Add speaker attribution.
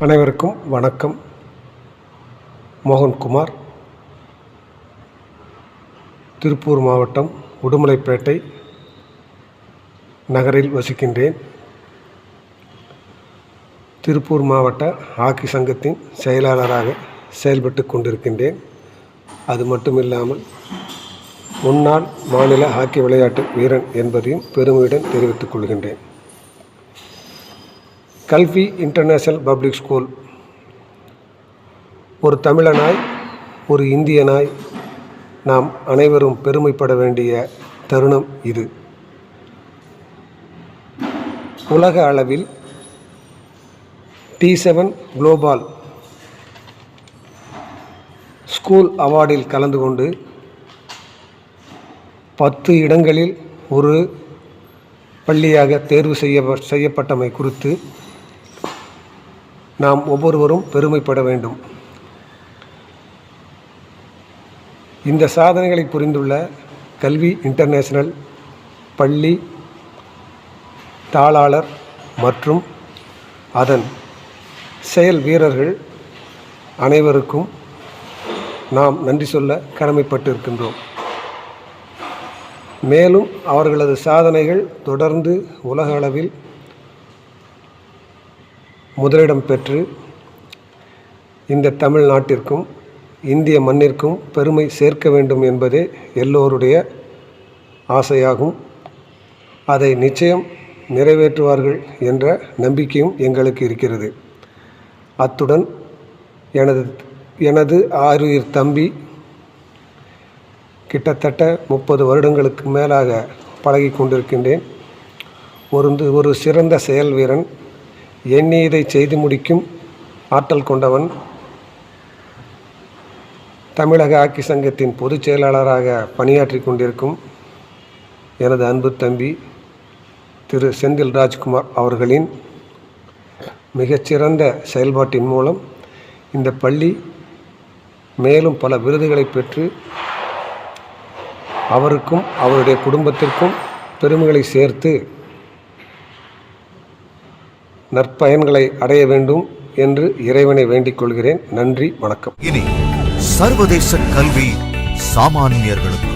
Speaker 1: அனைவருக்கும் வணக்கம். மோகன்குமார், திருப்பூர் மாவட்டம் உடுமலைப்பேட்டை நகரில் வசிக்கின்றேன். திருப்பூர் மாவட்ட ஹாக்கி சங்கத்தின் செயலாளராக செயல்பட்டு கொண்டிருக்கின்றேன். அது மட்டுமில்லாமல் முன்னாள் மாநில ஹாக்கி விளையாட்டு வீரன் என்பதையும் பெருமையுடன் தெரிவித்துக் கொள்கின்றேன். கல்வி இன்டர்நேஷனல் பப்ளிக் ஸ்கூல் ஒரு தமிழனாய், ஒரு இந்தியனாய் நாம் அனைவரும் பெருமைப்பட வேண்டிய தருணம் இது. உலக அளவில் T7 குளோபல் ஸ்கூல் அவார்டில் கலந்து கொண்டு 10 இடங்களில் ஒரு பள்ளியாக தேர்வு செய்யப்பட்டமை குறித்து நாம் ஒவ்வொருவரும் பெருமைப்பட வேண்டும். இந்த சாதனைகளை புரிந்துள்ள கல்வி இன்டர்நேஷனல் பள்ளி தாளாளர் மற்றும் அதன் செயல் வீரர்கள் அனைவருக்கும் நாம் நன்றி சொல்ல கடமைப்பட்டிருக்கின்றோம். மேலும் அவர்களது சாதனைகள் தொடர்ந்து உலக அளவில் முதலிடம் பெற்று இந்த தமிழ்நாட்டிற்கும் இந்திய மண்ணிற்கும் பெருமை சேர்க்க வேண்டும் என்பதே எல்லோருடைய ஆசையாகும். அதை நிச்சயம் நிறைவேற்றுவார்கள் என்ற நம்பிக்கையும் எங்களுக்கு இருக்கிறது. அத்துடன் எனது ஆருயிர் தம்பி கிட்டத்தட்ட 30 வருடங்களுக்கு மேலாக பழகி கொண்டிருக்கின்றேன். ஒரு சிறந்த செயல் வீரன், எண்ணியதை செய்து முடிக்கும் ஆற்றல் கொண்டவன். தமிழக ஹாக்கி சங்கத்தின் பொதுச் செயலாளராக பணியாற்றி கொண்டிருக்கும் எனது அன்பு தம்பி திரு செந்தில் ராஜ்குமார் அவர்களின் மிகச்சிறந்த செயல்பாட்டின் மூலம் இந்த பள்ளி மேலும் பல விருதுகளை பெற்று அவருக்கும் அவருடைய குடும்பத்திற்கும் பெருமைகளை சேர்த்து நற்பயன்களை அடைய வேண்டும் என்று இறைவனை வேண்டிக் கொள்கிறேன். நன்றி, வணக்கம்.
Speaker 2: இனி சர்வதேச கல்வி சாமானியர்களுக்கு